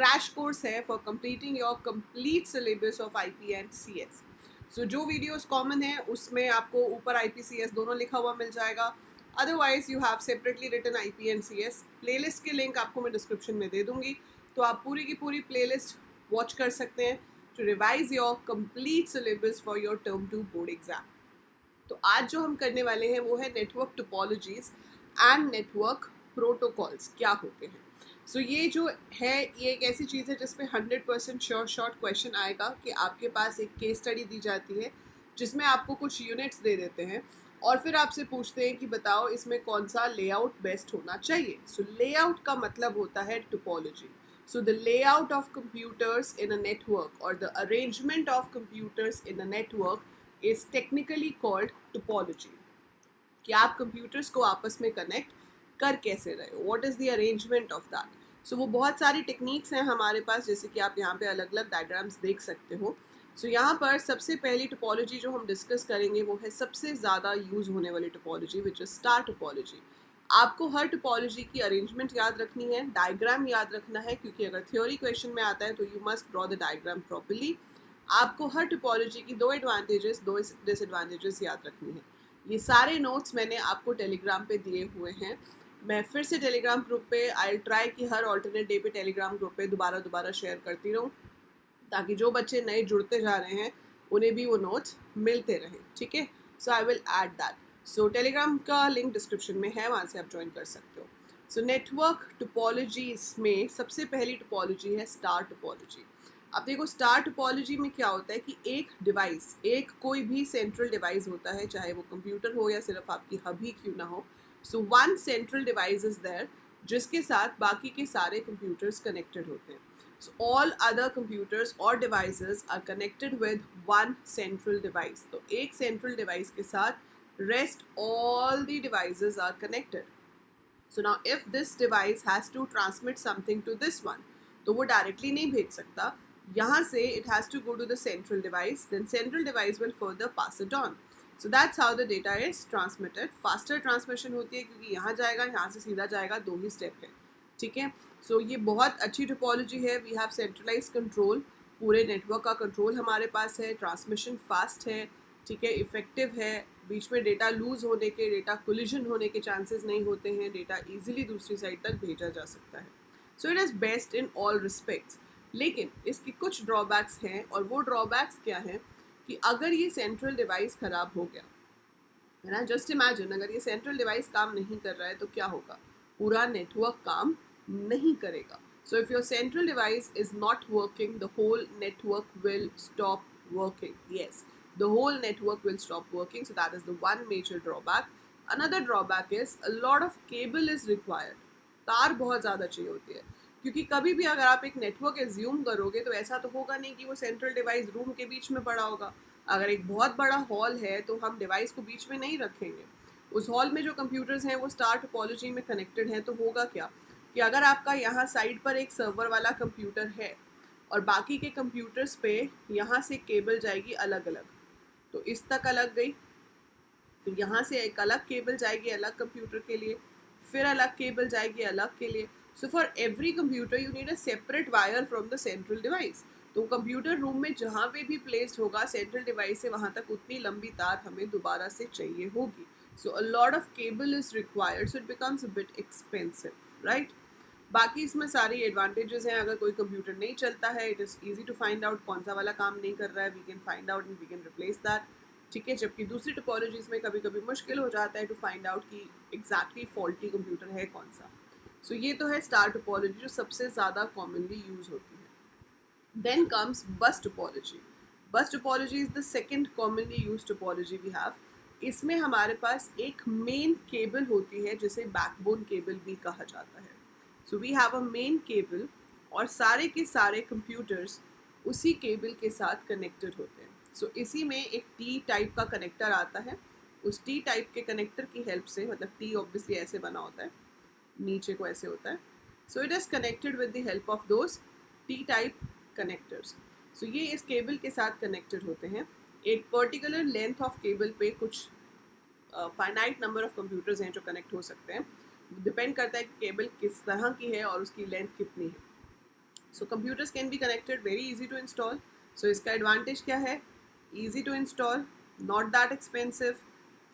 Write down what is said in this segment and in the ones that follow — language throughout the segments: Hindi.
क्रैश कोर्स है for completing your complete syllabus of IP and CS. So जो वीडियोस कॉमन है उसमें आपको ऊपर आईपी सीएस दोनों लिखा हुआ मिल जाएगा। Otherwise you have separately written IP and CS. Playlist की लिंक आपको मैं डिस्क्रिप्शन में दे दूंगी, तो आप पूरी की पूरी प्लेलिस्ट वॉच कर सकते हैं to revise your complete syllabus for your term 2 board exam. तो आज जो हम करने वाले हैं वो है network topologies and network protocols क्या होते हैं। सो ये जो है ये एक ऐसी चीज़ है जिसमें 100% शॉर्ट क्वेश्चन आएगा कि आपके पास एक केस स्टडी दी जाती है जिसमें आपको कुछ यूनिट्स दे देते हैं और फिर आपसे पूछते हैं कि बताओ इसमें कौन सा लेआउट बेस्ट होना चाहिए। सो लेआउट का मतलब होता है topology. So the layout of computers in a network or the arrangement of computers in a network is technically called topology. कि आप computers को आपस में connect कर कैसे रहे हो, what is the arrangement of that. So वो बहुत सारी techniques हैं हमारे पास, जैसे कि आप यहाँ पे अलग अलग diagrams देख सकते हो। So यहाँ पर सबसे पहली topology जो हम discuss करेंगे वो है सबसे ज़्यादा use होने वाली topology, which is star topology. आपको हर टोपोलॉजी की अरेंजमेंट याद रखनी है, डायग्राम याद रखना है, क्योंकि अगर थ्योरी क्वेश्चन में आता है तो you must draw the diagram properly. आपको हर टोपोलॉजी की 2 एडवांटेजेस 2 डिसएडवांटेजेस याद रखनी है। ये सारे नोट्स मैंने आपको टेलीग्राम पे दिए हुए हैं। मैं फिर से टेलीग्राम ग्रुप पे आई ट्राई कि हर ऑल्टरनेट डे पे टेलीग्राम ग्रुप पे दोबारा शेयर करती रहूँ, ताकि जो बच्चे नए जुड़ते जा रहे हैं उन्हें भी वो नोट्स मिलते रहें। ठीक है, so I will add that. So Telegram का लिंक डिस्क्रिप्शन में है, वहाँ से आप ज्वाइन कर सकते हो। सो नेटवर्क टोपोलॉजीज में सबसे पहली टोपोलॉजी है स्टार टोपोलॉजी। अब देखो स्टार टोपोलॉजी में क्या होता है कि एक डिवाइस, एक कोई भी सेंट्रल डिवाइस होता है, चाहे वो कंप्यूटर हो या सिर्फ आपकी हब ही क्यों ना हो। So one central device is there जिसके साथ बाकी के सारे कंप्यूटर्स कनेक्टेड होते हैं। So all other computers or devices are connected with one central device. तो एक central device के साथ rest all the devices are connected. So now if this device has to transmit something to this one, तो वो directly नहीं भेज सकता, यहाँ से it has to go to the central device, then central device will further pass it on. So that's how the data is transmitted. Faster transmission होती है क्योंकि यहाँ जाएगा, यहाँ से सीधा जाएगा, 2 ही स्टेप है। ठीक है, सो ये बहुत अच्छी टोपोलॉजी है। वी हैव सेंट्रलाइज कंट्रोल, पूरे नेटवर्क का कंट्रोल हमारे पास है, ट्रांसमिशन फास्ट है, ठीक है, इफेक्टिव है, बीच में डेटा लूज होने के, डेटा कोलिजन होने के चांसेस नहीं होते हैं, डेटा इजीली दूसरी साइड तक भेजा जा सकता है। So it is best in all respects. लेकिन इसकी कुछ ड्रॉबैक्स हैं, और वो ड्रॉबैक्स क्या हैं कि अगर ये सेंट्रल डिवाइस ख़राब हो गया है ना, जस्ट इमेजिन अगर ये सेंट्रल डिवाइस काम नहीं कर रहा है तो क्या होगा, पूरा नेटवर्क काम नहीं करेगा। So if your central device is not working, the whole network will stop working. Yes, the whole network will stop working. So that is the one major drawback. Another drawback is a lot of cable is required. तार बहुत ज़्यादा चाहिए होती है, क्योंकि कभी भी अगर आप एक नेटवर्क एज्यूम करोगे तो ऐसा तो होगा नहीं कि वो सेंट्रल डिवाइस रूम के बीच में पड़ा होगा। अगर एक बहुत बड़ा हॉल है तो हम डिवाइस को बीच में नहीं रखेंगे। उस हॉल में जो कंप्यूटर्स हैं वो स्टार टोपोलॉजी में कनेक्टेड हैं, तो होगा क्या कि अगर आपका यहाँ साइड पर एक सर्वर वाला कंप्यूटर है और बाकी के कंप्यूटर्स पे यहाँ से केबल जाएगी अलग अलग, तो इस तक अलग गई, फिर यहाँ से एक अलग केबल जाएगी अलग कंप्यूटर के लिए, फिर अलग केबल जाएगी अलग के लिए। So for every computer you need a separate wire from the central device. तो कंप्यूटर रूम में जहाँ पे भी प्लेस्ड होगा सेंट्रल डिवाइस से वहाँ तक उतनी लंबी तार हमें दोबारा से चाहिए होगी। So a lot of cable is required, so it becomes a bit expensive, right. बाकी इसमें सारी एडवांटेजेस हैं। अगर कोई कंप्यूटर नहीं चलता है, it is easy to find out कौन सा वाला काम नहीं कर रहा है, we can find out and we can replace that. ठीक है, जबकि दूसरी टोपोलॉजीज में कभी कभी मुश्किल हो जाता है टू फाइंड आउट कि एग्जैक्टली फॉल्टी कंप्यूटर है कौन सा। सो ये तो है स्टार टोपोलॉजी जो सबसे ज़्यादा कॉमनली यूज होती है। Then comes bus topology. Bus topology is the second commonly use topology we have. इसमें हमारे पास एक मेन केबल होती है जिसे बैकबोन केबल भी कहा जाता है। So we have a main cable और सारे के सारे कंप्यूटर्स उसी केबल के साथ कनेक्टेड होते हैं। सो इसी में एक टी टाइप का कनेक्टर आता है। उस टी टाइप के कनेक्टर की हेल्प से, मतलब टी ऑब्वियसली ऐसे बना होता है, नीचे को ऐसे होता है, so it is connected with the help of those T type connectors. So ये इस केबल के साथ कनेक्टेड होते हैं। एक पर्टिकुलर लेंथ ऑफ केबल पे कुछ फाइनाइट नंबर ऑफ कंप्यूटर्स हैं जो कनेक्ट हो सकते हैं। डिपेंड करता है कि केबल किस तरह की है और उसकी लेंथ कितनी है। So computers can be connected, very easy to install. So इसका एडवांटेज क्या है? Easy to install, not that expensive,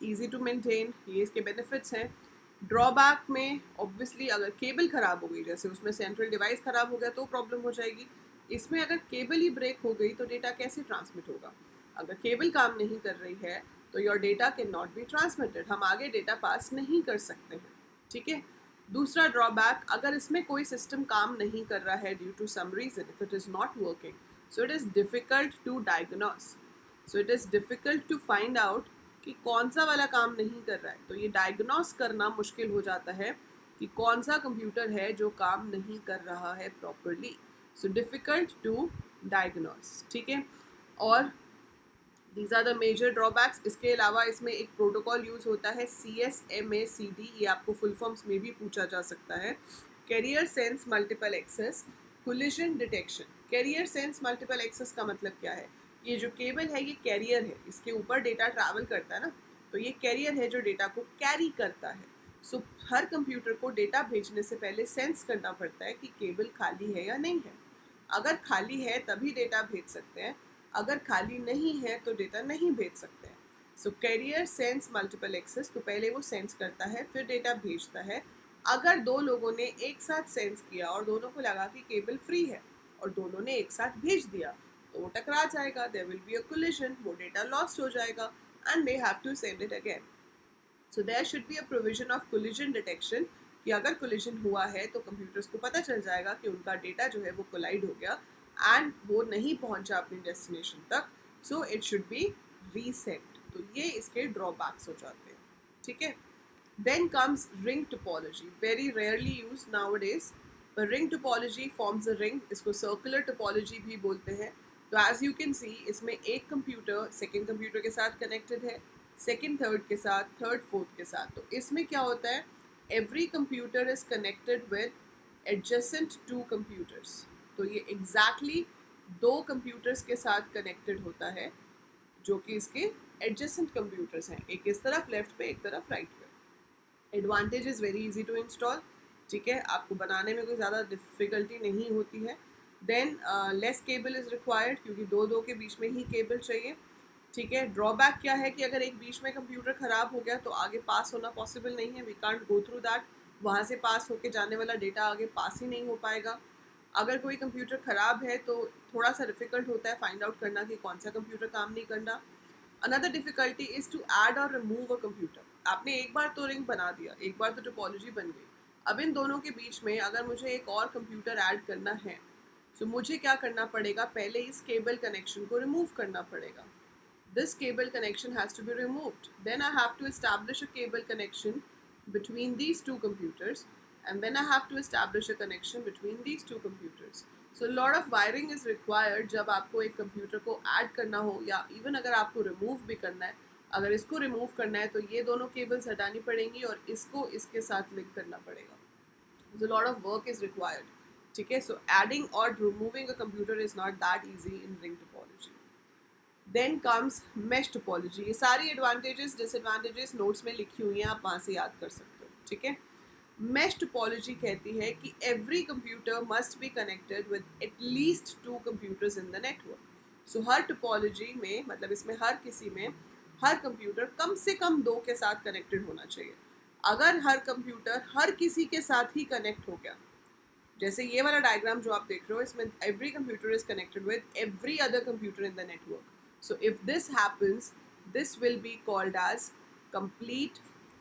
easy to maintain, ये इसके बेनिफिट्स हैं. ड्रॉबैक में ऑब्वियसली अगर केबल ख़राब हो गई, जैसे उसमें सेंट्रल डिवाइस ख़राब हो गया तो प्रॉब्लम हो जाएगी. इसमें अगर केबल ही ब्रेक हो गई तो डेटा कैसे ट्रांसमिट होगा? अगर केबल काम नहीं कर रही है तो your data can not be transmitted, हम आगे डेटा पास नहीं कर सकते हैं. ठीक है. दूसरा ड्रॉबैक, अगर इसमें कोई सिस्टम काम नहीं कर रहा है due to some reason, if it is not working, so it is difficult to diagnose, so it is difficult to find out कि कौन सा वाला काम नहीं कर रहा है. तो ये डायग्नोस करना मुश्किल हो जाता है कि कौन सा कंप्यूटर है जो काम नहीं कर रहा है properly. So difficult to diagnose. ठीक है. और these are the major drawbacks. इसके अलावा इसमें एक प्रोटोकॉल यूज़ होता है CSMACD, ये आपको फुल फॉर्म्स में भी पूछा जा सकता है. Carrier sense multiple access collision detection. Carrier sense multiple access का मतलब क्या है? ये जो केबल है ये कैरियर है, इसके ऊपर डेटा ट्रैवल करता है ना, तो ये कैरियर है जो डेटा को कैरी करता है. सो हर कंप्यूटर को डेटा भेजने से पहले सेंस करना पड़ता है कि केबल खाली है या नहीं है. अगर खाली है तभी डेटा भेज सकते हैं, अगर खाली नहीं है तो डेटा नहीं भेज सकते हैं. सो कैरियर सेंस मल्टीपल एक्सेस, तो पहले वो सेंस करता है फिर डेटा भेजता है. अगर दो लोगों ने एक साथ सेंस किया और दोनों को लगा कि केबल फ्री है और दोनों ने एक साथ भेज दिया तो वो टकरा जाएगा, there will be a collision, वो डेटा लॉस्ट हो जाएगा and they have to send it again. So there should be a provision of collision detection कि अगर कोलिजन हुआ है तो कंप्यूटर्स को पता चल जाएगा कि उनका डेटा जो है वो कोलाइड हो गया एंड वो नहीं पहुंचा अपनी डेस्टिनेशन तक, so it should be reset. तो ये इसके ड्रॉबैक्स हो जाते हैं. ठीक है. Then comes ring topology, very rarely use nowadays, पर ring topology forms a ring. इसको सर्कुलर टोपोलॉजी भी बोलते हैं. तो एज यू कैन सी इसमें एक कंप्यूटर सेकेंड कंप्यूटर के साथ कनेक्टेड है, सेकेंड थर्ड के साथ, थर्ड फोर्थ के साथ. तो इसमें क्या होता है? Every computer is connected with adjacent two computers. तो ये एग्जैक्टली दो कंप्यूटर्स के साथ कनेक्टेड होता है जो कि इसके एडजेसेंट कंप्यूटर्स हैं, एक इस तरफ लेफ्ट पे एक तरफ राइट पे. Advantage is very easy to install. ठीक है. आपको बनाने में कोई ज़्यादा डिफ़िकल्टी नहीं होती है. Than less cable is required क्योंकि दो के बीच में ही केबल चाहिए. ठीक है. ड्रॉबैक क्या है कि अगर एक बीच में कंप्यूटर ख़राब हो गया तो आगे पास होना पॉसिबल नहीं है, we can't go through that. वहाँ से पास होके जाने वाला डेटा आगे पास ही नहीं हो पाएगा. अगर कोई कंप्यूटर ख़राब है तो थोड़ा सा डिफ़िकल्ट होता है फाइंड आउट करना कि कौन सा कंप्यूटर काम नहीं करना. Another difficulty is to add और रिमूव अ कंप्यूटर. आपने एक बार तो रिंग बना दिया, एक बार तो टोपोलॉजी बन गई. अब इन दोनों के बीच में अगर मुझे एक और कंप्यूटर ऐड करना है तो मुझे क्या करना पड़ेगा? पहले इस केबल कनेक्शन को रिमूव करना पड़ेगा. This cable connection has to be removed. Then I have to establish a cable connection between these two computers, and then I have to establish a connection between these two computers. So a lot of wiring is required जब आपको एक कंप्यूटर को ऐड करना हो या इवन अगर आपको रिमूव भी करना है. अगर इसको रिमूव करना है तो ये दोनों केबल्स हटानी पड़ेंगी और इसको इसके साथ लिंक करना पड़ेगा. So a lot of work is required. ठीक है. So adding or removing a computer is not that easy in ring topology. Then comes mesh topology. ये सारी एडवांटेजेस डिसएडवांटेजेस नोट्स में लिखी हुई हैं, आप वहाँ से याद कर सकते हो. ठीक है. मैश टोपोलॉजी कहती है कि every computer must be connected with at least to computers in the network. So her topology में मतलब इसमें हर किसी में हर कंप्यूटर कम से कम दो के साथ कनेक्टेड होना चाहिए. अगर हर कंप्यूटर हर किसी के साथ ही कनेक्ट हो गया, जैसे ये वाला डायग्राम जो आप देख रहे हो, इसमें every computer is connected with every other computer in the network. So if this happens, this will be called as complete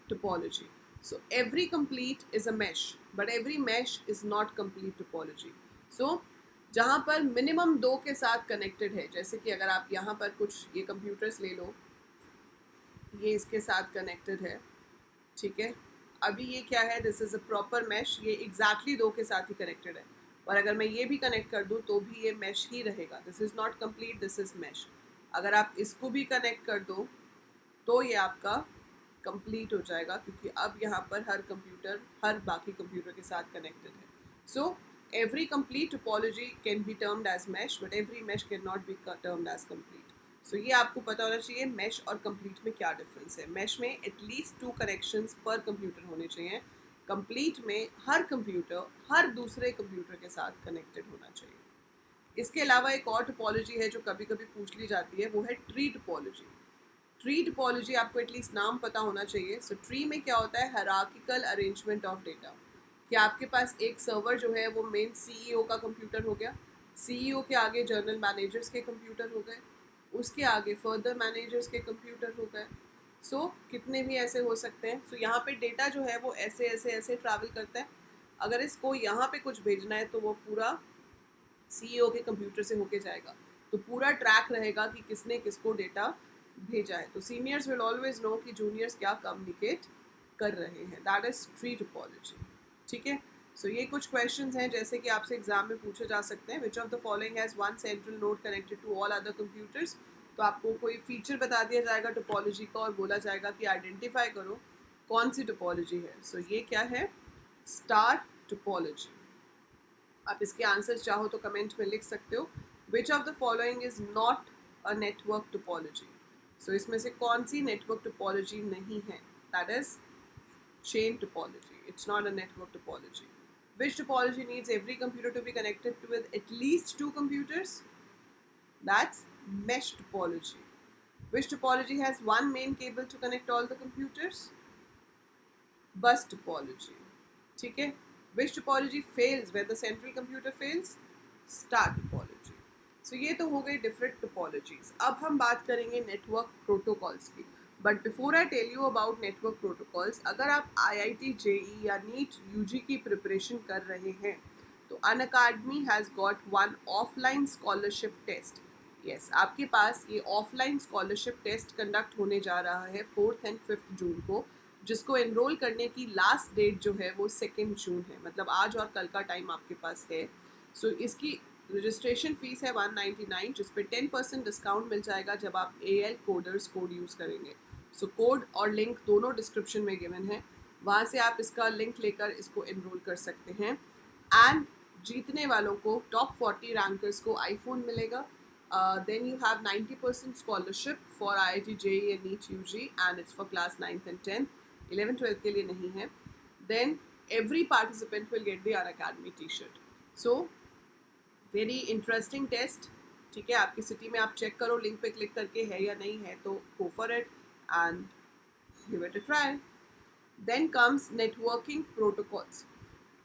topology. So every complete is a mesh, but every mesh is not complete topology. So जहाँ पर मिनिमम दो के साथ कनेक्टेड है, जैसे कि अगर आप यहाँ पर कुछ ये कंप्यूटर्स ले लो, ये इसके साथ कनेक्टेड है. ठीक है. अभी ये क्या है? This is a proper mesh. ये एग्जैक्टली दो के साथ ही कनेक्टेड है. और अगर मैं ये भी कनेक्ट कर दूँ तो भी ये मैश ही रहेगा. This is not complete, this is mesh. अगर आप इसको भी कनेक्ट कर दो तो ये आपका कंप्लीट हो जाएगा क्योंकि अब यहाँ पर हर कंप्यूटर हर बाकी कंप्यूटर के साथ कनेक्टेड है. So every complete topology can be termed as mesh, but every mesh can not be termed as complete. So ये आपको पता होना चाहिए मैश और कंप्लीट में क्या डिफरेंस है. मैश में एटलीस्ट टू कनेक्शंस पर कंप्यूटर होने चाहिए. कंप्लीट में हर कंप्यूटर हर दूसरे कंप्यूटर के साथ कनेक्टेड होना चाहिए. इसके अलावा एक और टोपोलॉजी है जो कभी कभी पूछ ली जाती है, वो है ट्री टोपोलॉजी। ट्री टोपोलॉजी आपको एटलीस्ट नाम पता होना चाहिए। सो ट्री में क्या होता है, हायरार्किकल अरेंजमेंट ऑफ डेटा। कि आपके पास एक सर्वर जो है वो मेन सीईओ का कंप्यूटर हो गया, सीईओ के आगे जर्नल मैनेजर्स के कंप्यूटर हो गए, उसके आगे फर्दर मैनेजर्स के कंप्यूटर हो गए। सो कितने भी ऐसे हो सकते हैं। सो यहाँ पे डेटा जो है वो ऐसे ऐसे ऐसे ट्रैवल करता है। अगर इसको यहाँ पे कुछ भेजना है तो वो पूरा सीईओ के कंप्यूटर से होके जाएगा, तो पूरा ट्रैक रहेगा कि किसने किसको डेटा भेजा है। तो सीनियर्स विल ऑलवेज नो कि जूनियर्स क्या कम्युनिकेट कर रहे हैं। That is tree topology. ठीक है। सो ये कुछ क्वेश्चंस हैं जैसे कि आपसे एग्जाम में पूछे जा सकते हैं। Which of the following has one central node connected to all other computers. तो आपको कोई फीचर बता दिया जाएगा टोपोलॉजी का और बोला जाएगा कि आइडेंटिफाई करो कौन सी टोपोलॉजी है। सो ये क्या है, स्टार टोपोलॉजी। आप इसके आंसर्स चाहो तो कमेंट में लिख सकते हो। Which of the following is not a network topology. So इसमें से कौन सी नेटवर्क टोपोलॉजी नहीं है, that is chain topology. It's not a network topology. Which topology needs every computer to be connected to with at least 2 computers? That's mesh topology. Which topology has one main cable to connect all the computers? Bus topology. ठीक है. Which topology fails when the central computer fails? Star topology. So ये तो हो गई different topologies. अब हम बात करेंगे network protocols की। But before I tell you about network protocols, अगर आप IIT JEE या नीट UG की प्रिपरेशन कर रहे हैं तो Unacademy has got one offline scholarship test. Yes, आपके पास ये ऑफलाइन स्कॉलरशिप टेस्ट कंडक्ट होने जा रहा है 4th and 5th जून को, जिसको एनरोल करने की लास्ट डेट जो है वो 2 जून है। मतलब आज और कल का टाइम आपके पास है। सो इसकी रजिस्ट्रेशन फीस है 199, जिस पे 10% डिस्काउंट मिल जाएगा जब आप AL कोडर्स कोड यूज़ करेंगे। सो कोड और लिंक दोनों डिस्क्रिप्शन में गिवन है, वहाँ से आप इसका लिंक लेकर इसको एनरोल कर सकते हैं। एंड जीतने वालों को टॉप 40 रैंकर्स को आईफोन मिलेगा। Then you have 90% scholarship for IIT JEE and NEET UG and it's for class 9th and 10th। 11th 12th के लिए नहीं है। Then every participant will get the Unacademy T-shirt. So very interesting test. ठीक है, आपकी सिटी में आप चेक करो लिंक पे क्लिक करके है या नहीं है, तो go for it and give it a try. Then comes networking protocols.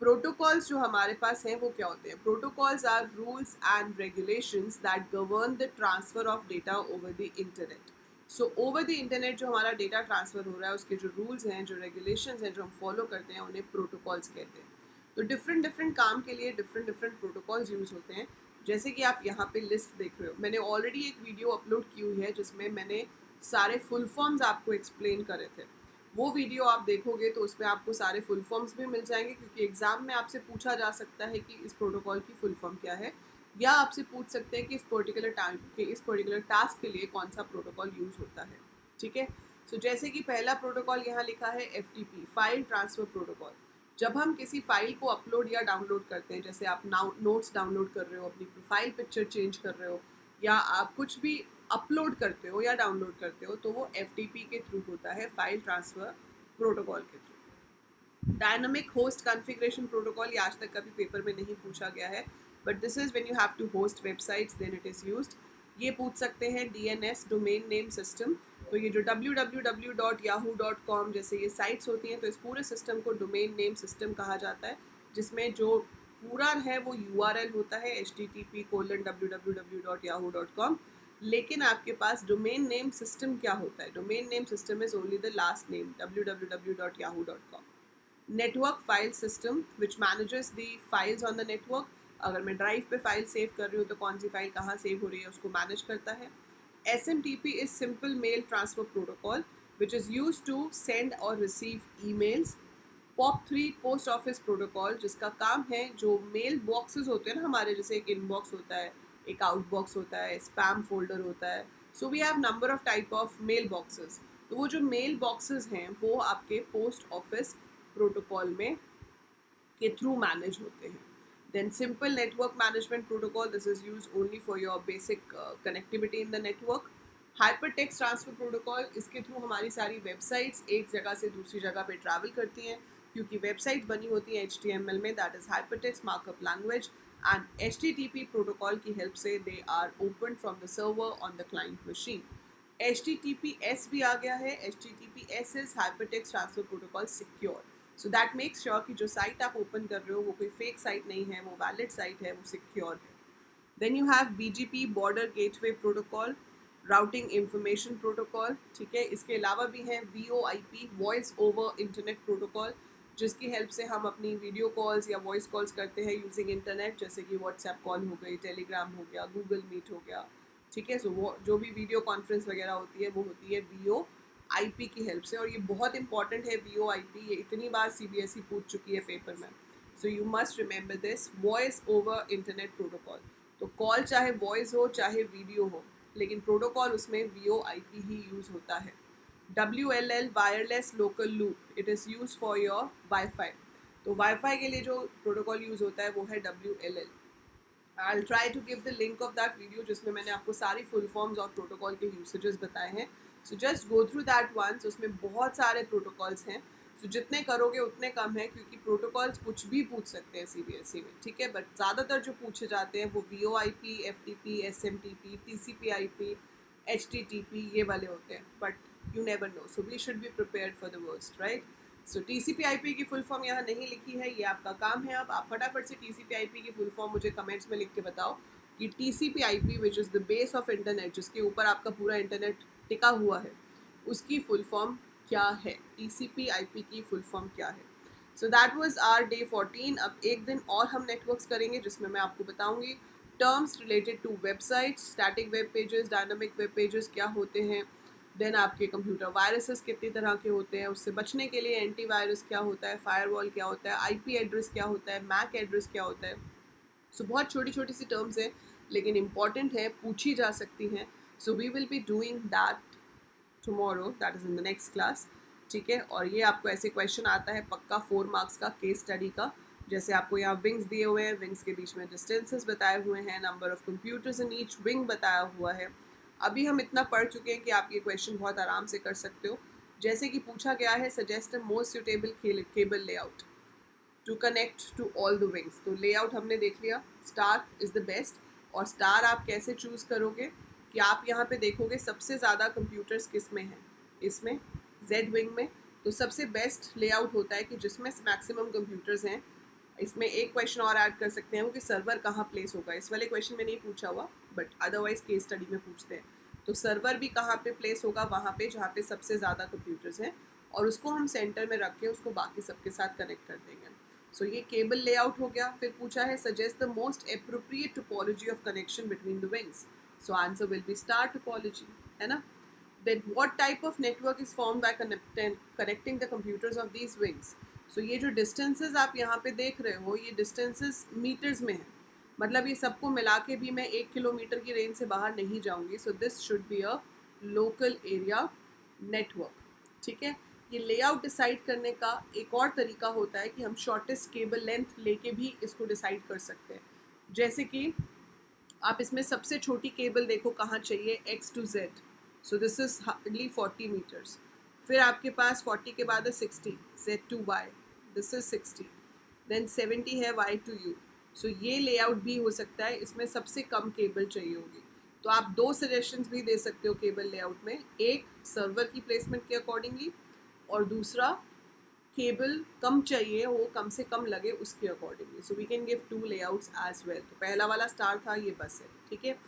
Protocols जो हमारे पास हैं वो क्या होते हैं? Protocols are rules and regulations that govern the transfer of data over the internet. So over the internet जो हमारा data transfer हो रहा है उसके जो rules हैं, जो regulations हैं, जो हम follow करते हैं, उन्हें protocols कहते हैं। तो different काम के लिए different protocols use होते हैं। जैसे कि आप यहाँ पे लिस्ट देख रहे हो, मैंने ऑलरेडी एक वीडियो अपलोड की हुई है जिसमें मैंने सारे फुल फॉर्म्स आपको एक्सप्लेन करे थे। वो वीडियो आप देखोगे तो उसमें आपको सारे फुल फॉर्म्स भी मिल जाएंगे, क्योंकि एग्जाम में आपसे पूछा जा सकता है कि इस प्रोटोकॉल की फुल फॉर्म क्या है, या आपसे पूछ सकते हैं कि इस पर्टिकुलर टाइम के इस पर्टिकुलर टास्क के लिए कौन सा प्रोटोकॉल यूज़ होता है। ठीक है। सो जैसे कि पहला प्रोटोकॉल यहाँ लिखा है FTP, फाइल ट्रांसफ़र प्रोटोकॉल। जब हम किसी फाइल को अपलोड या डाउनलोड करते हैं, जैसे आप नोट्स डाउनलोड कर रहे हो, अपनी प्रोफाइल पिक्चर चेंज कर रहे हो, या आप कुछ भी अपलोड करते हो या डाउनलोड करते हो, तो वो FTP के थ्रू होता है, फाइल ट्रांसफ़र प्रोटोकॉल के through. Dynamic host configuration protocol, ये आज तक कभी पेपर में नहीं पूछा गया है, but this is when you have to host websites then it is used. ये पूछ सकते हैं DNS, डोमेन नेम सिस्टम। तो ये जो www.yahoo.com जैसे ये साइट्स होती हैं, तो इस पूरे सिस्टम को डोमेन नेम सिस्टम कहा जाता है, जिसमें जो पूरा है वो URL होता है http://www.yahoo.com। लेकिन आपके पास डोमेन नेम सिस्टम क्या होता है? Domain name system is only the last name www.yahoo.com। Network file system which manages the files on the network. अगर मैं ड्राइव पे फाइल सेव कर रही हूँ तो कौन सी फाइल कहाँ सेव हो रही है उसको मैनेज करता है। SMTP is simple mail transfer protocol which is use to send और receive emails. POP3 post office protocol, जिसका काम है जो मेल बॉक्सेस होते हैं ना हमारे, जैसे एक इनबॉक्स होता है, एक आउटबॉक्स होता है, स्पैम फोल्डर होता है। So we have number of type of mail boxes. तो वो जो मेल बॉक्सेस हैं वो आपके पोस्ट ऑफिस प्रोटोकॉल में के थ्रू मैनेज होते हैं। Then simple network management protocol, this is use only for your basic connectivity in the network. Hyper text transfer protocol, इसके थ्रू हमारी सारी वेबसाइट्स एक जगह से दूसरी जगह पे ट्रैवल करती हैं, क्योंकि वेबसाइट बनी होती है HTML में, that is hyper text markup language, and HTTP protocol की हेल्प से they are open from the server on the client machine. HTTPS भी आ गया है। HTTPS is hypertext transfer protocol secure, so that makes sure कि जो साइट आप ओपन कर रहे हो वो कोई फेक साइट नहीं है, वो वैलिड साइट है, वो सिक्योर है। Then you have BGP border gateway protocol, routing information protocol, ठीक है। इसके अलावा भी हैं VoIP voice over internet protocol, जिसकी हेल्प से हम अपनी वीडियो कॉल्स या वॉइस कॉल्स करते हैं यूजिंग इंटरनेट, जैसे कि व्हाट्सएप कॉल हो गई, टेलीग्राम हो गया, गूगल मीट हो गया, ठीक है। सो वो जो भी वीडियो कॉन्फ्रेंस वगैरह होती है वो होती है VoIP की हेल्प से, और ये बहुत इंपॉर्टेंट है VoIP। ये इतनी बार CBSE पूछ चुकी है पेपर में, so you must remember this, voice over internet protocol. तो कॉल चाहे वॉइस हो चाहे वीडियो हो, लेकिन प्रोटोकॉल उसमें VoIP ही यूज़ होता है। WLL wireless local loop, it is use for your wifi. तो वाईफाई के लिए जो प्रोटोकॉल यूज़ होता है वो है WLL। I will try to give the link of that video जिसमें मैंने आपको सारी फुल फॉर्म्स और प्रोटोकॉल के यूसेजेस बताए हैं। So just go through that once. उसमें बहुत सारे प्रोटोकॉल्स हैं, सो जितने करोगे उतने कम है, क्योंकि प्रोटोकॉल्स कुछ भी पूछ सकते हैं CBSE में, ठीक है। बट ज़्यादातर जो पूछे जाते हैं वो VoIP, FTP, SMTP, TCP/IP, HTTP ये वाले होते हैं, but you never know, so we should be prepared for the worst, right. सो TCP/IP की फुल फॉर्म यहाँ नहीं लिखी है, ये आपका काम है। अब आप फटाफट से TCP/IP की फुल फॉर्म मुझे कमेंट्स में लिख के बताओ कि TCP/IP which is the base of internet, जिसके ऊपर आपका पूरा इंटरनेट टिका हुआ है, उसकी फुल फॉर्म क्या है, TCP/IP की फुल फॉर्म क्या है। So that was our day 14। अब एक दिन और हम नेटवर्क्स करेंगे जिसमें मैं आपको बताऊंगी terms related to websites, static web pages, dynamic web pages क्या होते हैं, देन आपके कंप्यूटर वायरसेस कितनी तरह के होते हैं, उससे बचने के लिए एंटीवायरस क्या होता है, फायरवॉल क्या होता है, IP एड्रेस क्या होता है, मैक एड्रेस क्या होता है। सो बहुत छोटी छोटी सी टर्म्स हैं लेकिन इंपॉर्टेंट है, पूछी जा सकती हैं। So we will be doing that tomorrow, that is in the next class, ठीक है। और ये आपको ऐसे क्वेश्चन आता है पक्का 4 मार्क्स का केस स्टडी का, जैसे आपको यहाँ विंग्स दिए हुए हैं, विंग्स के बीच में डिस्टेंसेस बताए हुए हैं, number of computers in each wing बताया हुआ है। अभी हम इतना पढ़ चुके हैं कि आप ये क्वेश्चन बहुत आराम से कर सकते हो। जैसे कि पूछा गया है, suggest the most suitable cable layout to connect to all the wings. तो लेआउट हमने देख लिया, स्टार इज़ द बेस्ट। और स्टार आप कैसे चूज़ करोगे कि आप यहाँ पे देखोगे सबसे ज़्यादा कंप्यूटर्स किस में हैं, इसमें Z विंग में। तो सबसे बेस्ट लेआउट होता है कि जिसमें मैक्सिमम कंप्यूटर्स हैं। इसमें एक क्वेश्चन और ऐड कर सकते हैं वो कि सर्वर कहाँ प्लेस होगा। इस वाले क्वेश्चन में नहीं पूछा हुआ, बट अदरवाइज केस स्टडी में पूछते हैं। तो सर्वर भी कहाँ पे प्लेस होगा, वहाँ पे जहाँ पे सबसे ज़्यादा कंप्यूटर्स हैं, और उसको हम सेंटर में रख के उसको बाकी सबके साथ कनेक्ट कर देंगे। सो ये केबल लेआउट हो गया। फिर पूछा है suggest the most appropriate topology of connection between the wings. So answer will be star topology, है ना। Then what type of network is formed by connecting the computers of these wings? So ये जो distances आप यहाँ पे देख रहे हो, ये distances meters में है, मतलब ये सबको मिला के भी मैं 1 किलोमीटर की रेंज से बाहर नहीं जाऊँगी। So this should be a local area network, ठीक है। ये लेआउट डिसाइड करने का एक और तरीका होता है कि हम शॉर्टेस्ट केबल लेंथ लेके भी इसको डिसाइड कर सकते हैं। जैसे कि आप इसमें सबसे छोटी केबल देखो कहाँ चाहिए, X to Z, so this is hardly 40 metres. फिर आपके पास 40 के बाद है 60, Z to Y, this is 60, देन 70 है Y to U। सो ये लेआउट भी हो सकता है, इसमें सबसे कम केबल चाहिए होगी। तो आप 2 सजेशंस भी दे सकते हो केबल लेआउट में, एक सर्वर की प्लेसमेंट के अकॉर्डिंगली, और दूसरा केबल कम चाहिए, वो कम से कम लगे उसके accordingly. So we can give 2 layouts as well. तो पहला वाला स्टार था, ये बस है, ठीक है।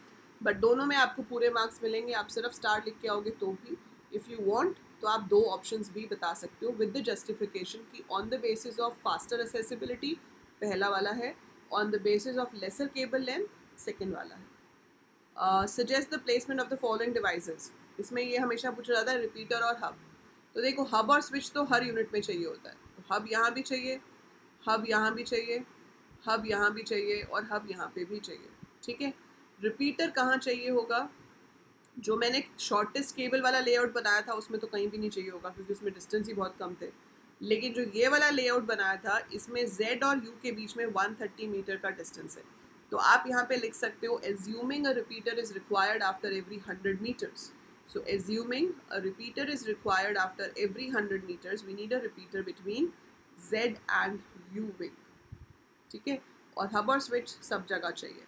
बट दोनों में आपको पूरे मार्क्स मिलेंगे, आप सिर्फ स्टार लिख के आओगे तो भी। इफ़ यू वांट तो आप 2 ऑप्शंस भी बता सकते हो विद द जस्टिफिकेशन कि on the basis of faster accessibility पहला वाला है, on the basis of lesser cable length second वाला है। Suggest the placement of the following devices. इसमें ये हमेशा पूछा जाता है रिपीटर और हब। तो देखो हब और स्विच तो हर यूनिट में चाहिए होता है, तो हब यहाँ भी चाहिए, हब यहाँ भी चाहिए, हब यहाँ भी चाहिए, और हब यहाँ पे भी चाहिए, ठीक है। रिपीटर कहाँ चाहिए होगा, जो मैंने शॉर्टेस्ट केबल वाला लेआउट बनाया था उसमें तो कहीं भी नहीं चाहिए होगा, क्योंकि उसमें डिस्टेंस ही बहुत कम थे। लेकिन जो ये वाला लेआउट बनाया था इसमें Z और U के बीच में 130 मीटर का डिस्टेंस है। तो आप यहाँ पे लिख सकते हो assuming a repeater is required after every 100 metres. So assuming a repeater is required after every 100 meters, we need a repeater between Z and U wing, ठीक है। और हब और स्विच सब जगह चाहिए.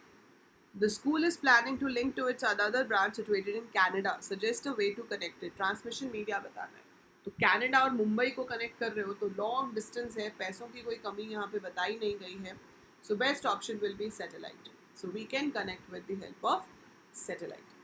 The school is planning to link to its another branch situated in Canada. Suggest a way to connect it. Transmission media बताना है. तो कनाडा और मुंबई को कनेक्ट कर रहे हो तो लॉन्ग डिस्टेंस है, पैसों की कोई कमी यहाँ पे बताई नहीं गई है. So best option will be satellite. So we can connect with the help of satellite.